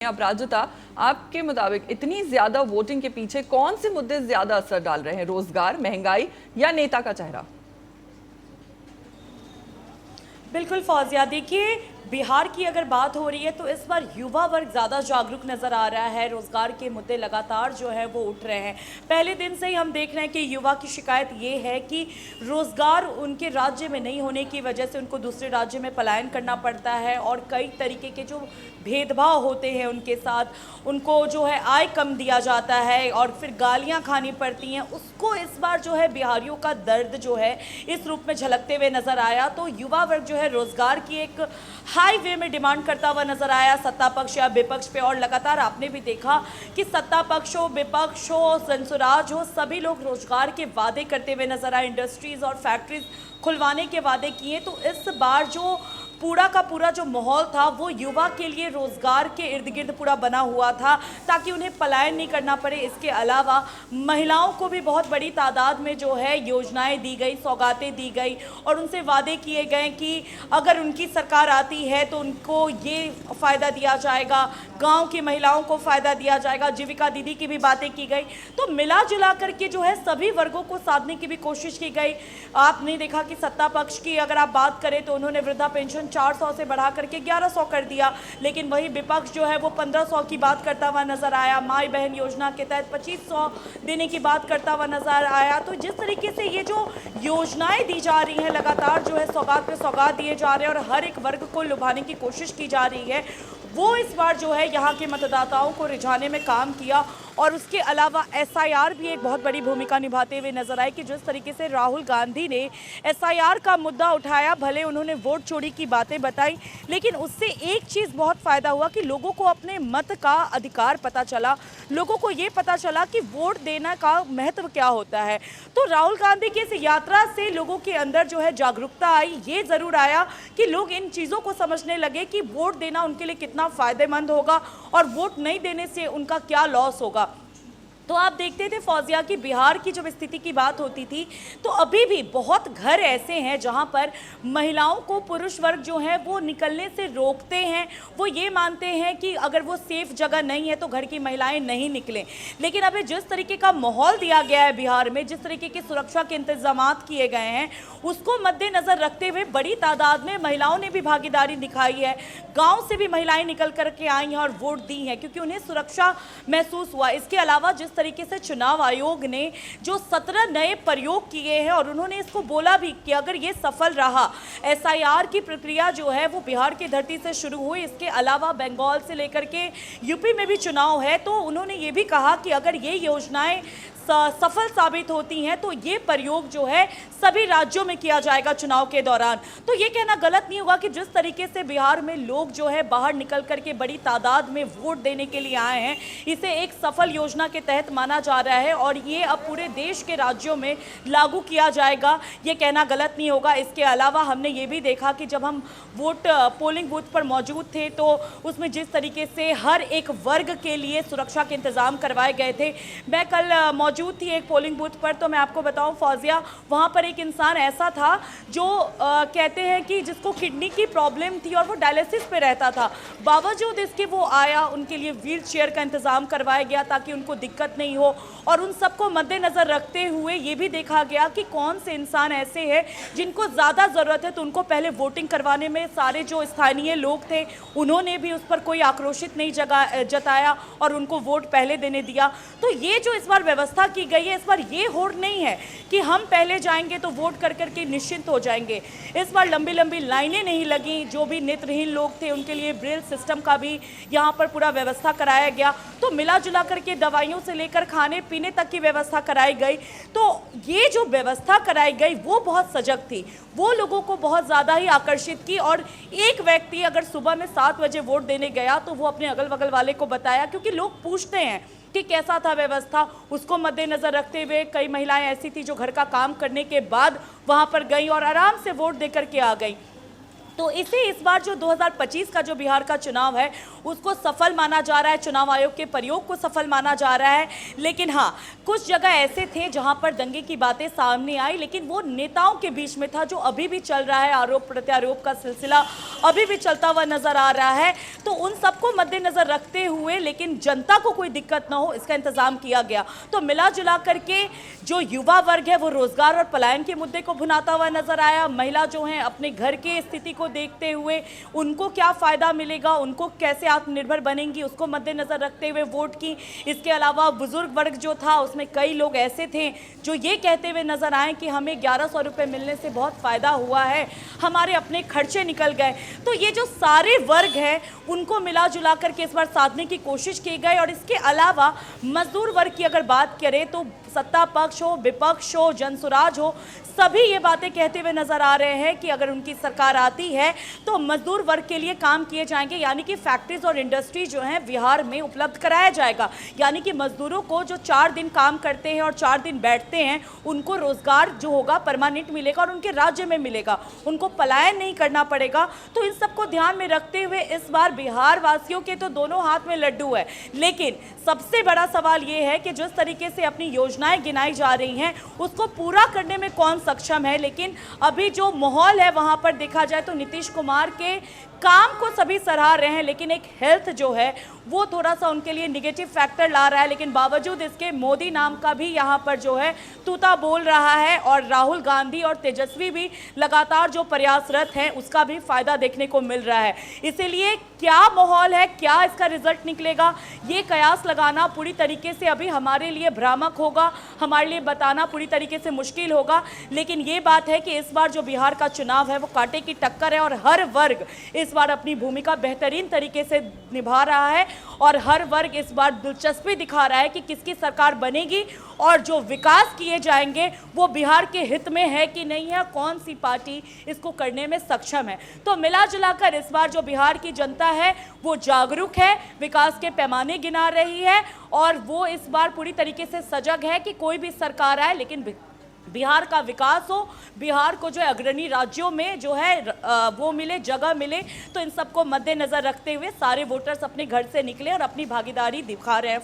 अपराजिता, आपके मुताबिक इतनी ज्यादा वोटिंग के पीछे कौन से मुद्दे ज्यादा असर डाल रहे हैं? रोजगार, महंगाई या नेता का चेहरा? बिल्कुल फौजिया, देखिए बिहार की अगर बात हो रही है तो इस बार युवा वर्ग ज़्यादा जागरूक नज़र आ रहा है। रोज़गार के मुद्दे लगातार जो है वो उठ रहे हैं। पहले दिन से ही हम देख रहे हैं कि युवा की शिकायत ये है कि रोज़गार उनके राज्य में नहीं होने की वजह से उनको दूसरे राज्य में पलायन करना पड़ता है और कई तरीके के जो भेदभाव होते हैं उनके साथ, उनको जो है आय कम दिया जाता है और फिर गालियाँ खानी पड़ती हैं। उसको इस बार जो है बिहारियों का दर्द जो है इस रूप में झलकते हुए नज़र आया। तो युवा वर्ग जो है रोज़गार की एक हाई वे में डिमांड करता हुआ नजर आया, सत्ता पक्ष या विपक्ष पे। और लगातार आपने भी देखा कि सत्ता पक्ष हो, विपक्ष हो, संसुराज हो, सभी लोग रोजगार के वादे करते हुए नजर आए। इंडस्ट्रीज और फैक्ट्रीज खुलवाने के वादे किए। तो इस बार जो पूरा का पूरा जो माहौल था वो युवा के लिए रोजगार के इर्द गिर्द पूरा बना हुआ था ताकि उन्हें पलायन नहीं करना पड़े। इसके अलावा महिलाओं को भी बहुत बड़ी तादाद में जो है योजनाएं दी गई, सौगातें दी गई और उनसे वादे किए गए कि अगर उनकी सरकार आती है तो उनको ये फ़ायदा दिया जाएगा, गांव की महिलाओं को फ़ायदा दिया जाएगा, जीविका दीदी की भी बातें की गई। तो मिला जुला करके जो है सभी वर्गों को साधने की भी कोशिश की गई। आपने देखा कि सत्ता पक्ष की अगर आप बात करें तो उन्होंने वृद्धा पेंशन 400 से बढ़ा करके 1100 कर दिया, लेकिन वही विपक्ष जो है वो 1500 की बात करता हुआ नजर आया। माई बहन योजना के तहत 2500 देने की बात करता हुआ नजर आया। तो जिस तरीके से ये जो योजनाएं दी जा रही हैं, लगातार जो है सौगात पे सौगात दिए जा रहे हैं और हर एक वर्ग को लुभाने की कोशिश की जा रही है, वो इस बार जो है यहाँ के मतदाताओं को रिझाने में काम किया। और उसके अलावा एसआईआर भी एक बहुत बड़ी भूमिका निभाते हुए नजर आए कि जिस तरीके से राहुल गांधी ने एसआईआर का मुद्दा उठाया, भले उन्होंने वोट चोरी की बातें बताई, लेकिन उससे एक चीज़ बहुत फ़ायदा हुआ कि लोगों को अपने मत का अधिकार पता चला, लोगों को ये पता चला कि वोट देना का महत्व क्या होता है। तो राहुल गांधी की इस यात्रा से लोगों के अंदर जो है जागरूकता आई। ये ज़रूर आया कि लोग इन चीज़ों को समझने लगे कि वोट देना उनके लिए कितना फ़ायदेमंद होगा और वोट नहीं देने से उनका क्या लॉस होगा। तो आप देखते थे फौजिया की बिहार की जब स्थिति की बात होती थी तो अभी भी बहुत घर ऐसे हैं जहां पर महिलाओं को पुरुष वर्ग जो है वो निकलने से रोकते हैं। वो ये मानते हैं कि अगर वो सेफ जगह नहीं है तो घर की महिलाएं नहीं निकलें। लेकिन अभी जिस तरीके का माहौल दिया गया है बिहार में, जिस तरीके के सुरक्षा के इंतजाम किए गए हैं, उसको मद्देनजर रखते हुए बड़ी तादाद में महिलाओं ने भी भागीदारी दिखाई है। गाँव से भी महिलाएं निकल करके आई हैं और वोट दी हैं क्योंकि उन्हें सुरक्षा महसूस हुआ। इसके अलावा जिस तरीके से चुनाव आयोग ने जो 17 नए प्रयोग किए हैं और उन्होंने इसको बोला भी कि अगर ये सफल रहा, एसआईआर की प्रक्रिया जो है वो बिहार की धरती से शुरू हुई, इसके अलावा बंगाल से लेकर के यूपी में भी चुनाव है, तो उन्होंने ये भी कहा कि अगर ये योजनाएं सफल साबित होती हैं तो ये प्रयोग जो है सभी राज्यों में किया जाएगा चुनाव के दौरान। तो ये कहना गलत नहीं होगा कि जिस तरीके से बिहार में लोग जो है बाहर निकल करके बड़ी तादाद में वोट देने के लिए आए हैं, इसे एक सफल योजना के तहत माना जा रहा है और ये अब पूरे देश के राज्यों में लागू किया जाएगा, ये कहना गलत नहीं होगा। इसके अलावा हमने ये भी देखा कि जब हम वोट पोलिंग बूथ पर मौजूद थे तो उसमें जिस तरीके से हर एक वर्ग के लिए सुरक्षा के इंतजाम करवाए गए थे। मैं कल मौजूद थी एक पोलिंग बूथ पर, तो मैं आपको बताऊं फौजिया, वहां पर एक इंसान ऐसा था जो कहते हैं कि जिसको किडनी की प्रॉब्लम थी और वो डायलिसिस पे रहता था। बावजूद इसके वो आया, उनके लिए व्हील चेयर का इंतजाम करवाया गया ताकि उनको दिक्कत नहीं हो। और उन सबको मद्देनजर रखते हुए ये भी देखा गया कि कौन से इंसान ऐसे हैं जिनको ज़्यादा ज़रूरत है, तो उनको पहले वोटिंग करवाने में सारे जो स्थानीय लोग थे उन्होंने भी उस पर कोई आक्रोशित नहीं जताया और उनको वोट पहले देने दिया। तो ये जो इस बार व्यवस्था की गई है, इस बार ये होड़ नहीं है कि हम पहले जाएंगे तो वोट कर करके निश्चिंत हो जाएंगे। इस बार लंबी लंबी लाइनें नहीं लगी। जो भी नेत्रहीन लोग थे उनके लिए ब्रेल सिस्टम का भी यहाँ पर पूरा व्यवस्था कराया गया। तो मिला जुला करके दवाइयों से लेकर खाने पीने तक की व्यवस्था कराई गई। तो ये जो व्यवस्था कराई गई वो बहुत सजग थी, वो लोगों को बहुत ज़्यादा ही आकर्षित की। और एक व्यक्ति अगर सुबह में 7 बजे वोट देने गया तो वो अपने अगल बगल वाले को बताया, क्योंकि लोग पूछते हैं कि कैसा था व्यवस्था, उसको मद्देनजर रखते हुए कई महिलाएं ऐसी थी जो घर का काम करने के बाद वहां पर गई और आराम से वोट देकर के आ गई। तो इसे इस बार जो 2025 का जो बिहार का चुनाव है उसको सफल माना जा रहा है, चुनाव आयोग के प्रयोग को सफल माना जा रहा है। लेकिन हाँ, कुछ जगह ऐसे थे जहां पर दंगे की बातें सामने आई, लेकिन वो नेताओं के बीच में था, जो अभी भी चल रहा है। आरोप प्रत्यारोप का सिलसिला अभी भी चलता हुआ नजर आ रहा है। तो उन सबको मद्देनजर रखते हुए, लेकिन जनता को कोई दिक्कत ना हो, इसका इंतजाम किया गया। तो मिला जुला करके जो युवा वर्ग है वो रोजगार और पलायन के मुद्दे को भुनाता हुआ नजर आया। महिला जो है अपने घर की स्थिति को देखते हुए उनको क्या फायदा मिलेगा, उनको कैसे आत्मनिर्भर बनेंगी, उसको मद्देनजर रखते हुए वोट की। इसके अलावा बुजुर्ग वर्ग जो था उसमें कई लोग ऐसे थे जो ये कहते हुए नजर आए कि हमें 1100 रुपये मिलने से बहुत फायदा हुआ है, हमारे अपने खर्चे निकल गए। तो ये जो सारे वर्ग हैं उनको मिला जुला करके इस बार साधने की कोशिश की गई। और इसके अलावा मजदूर वर्ग की अगर बात करें तो सत्ता पक्ष हो, विपक्ष हो, जनसुराज हो, सभी ये बातें कहते हुए नजर आ रहे हैं कि अगर उनकी सरकार आती है तो मजदूर वर्ग के लिए काम किए जाएंगे, यानी कि फैक्ट्रीज और इंडस्ट्री जो है बिहार में उपलब्ध कराया जाएगा। यानी कि मजदूरों को जो 4 दिन काम करते हैं और 4 दिन बैठते हैं उनको रोजगार जो होगा परमानेंट मिलेगा और उनके राज्य में मिलेगा, उनको पलायन नहीं करना पड़ेगा। तो इन सबको ध्यान में रखते हुए इस बार बिहार वासियों के तो दोनों हाथ में लड्डू है। लेकिन सबसे बड़ा सवाल ये है कि जिस तरीके से अपनी योजनाएं गिनाई जा रही हैं उसको पूरा करने में कौन सक्षम है। लेकिन अभी जो माहौल है वहां पर देखा जाए तो नीतीश कुमार के काम को सभी सराह रहे हैं, लेकिन एक हेल्थ जो है वो थोड़ा सा उनके लिए निगेटिव फैक्टर ला रहा है। लेकिन बावजूद इसके मोदी नाम का भी यहाँ पर जो है तूता बोल रहा है और राहुल गांधी और तेजस्वी भी लगातार जो प्रयासरत हैं उसका भी फायदा देखने को मिल रहा है। इसीलिए क्या माहौल है, क्या इसका रिजल्ट निकलेगा, ये कयास लगाना पूरी तरीके से अभी हमारे लिए भ्रामक होगा, हमारे लिए बताना पूरी तरीके से मुश्किल होगा। लेकिन ये बात है कि इस बार जो बिहार का चुनाव है वो कांटे की टक्कर है और हर वर्ग इस बार अपनी भूमिका बेहतरीन तरीके से निभा रहा है और हर वर्ग इस बार दिलचस्पी दिखा रहा है कि किसकी सरकार बनेगी और जो विकास किए जाएंगे वो बिहार के हित में है कि नहीं है, कौन सी पार्टी इसको करने में सक्षम है। तो मिला जुलाकर इस बार जो बिहार की जनता है वो जागरूक है, विकास के पैमाने गिना रही है और वो इस बार पूरी तरीके से सजग है कि कोई भी सरकार आए लेकिन बिहार का विकास हो, बिहार को जो है अग्रणी राज्यों में जो है वो मिले, जगह मिले। तो इन सबको मद्देनजर रखते हुए सारे वोटर्स अपने घर से निकले और अपनी भागीदारी दिखा रहे हैं।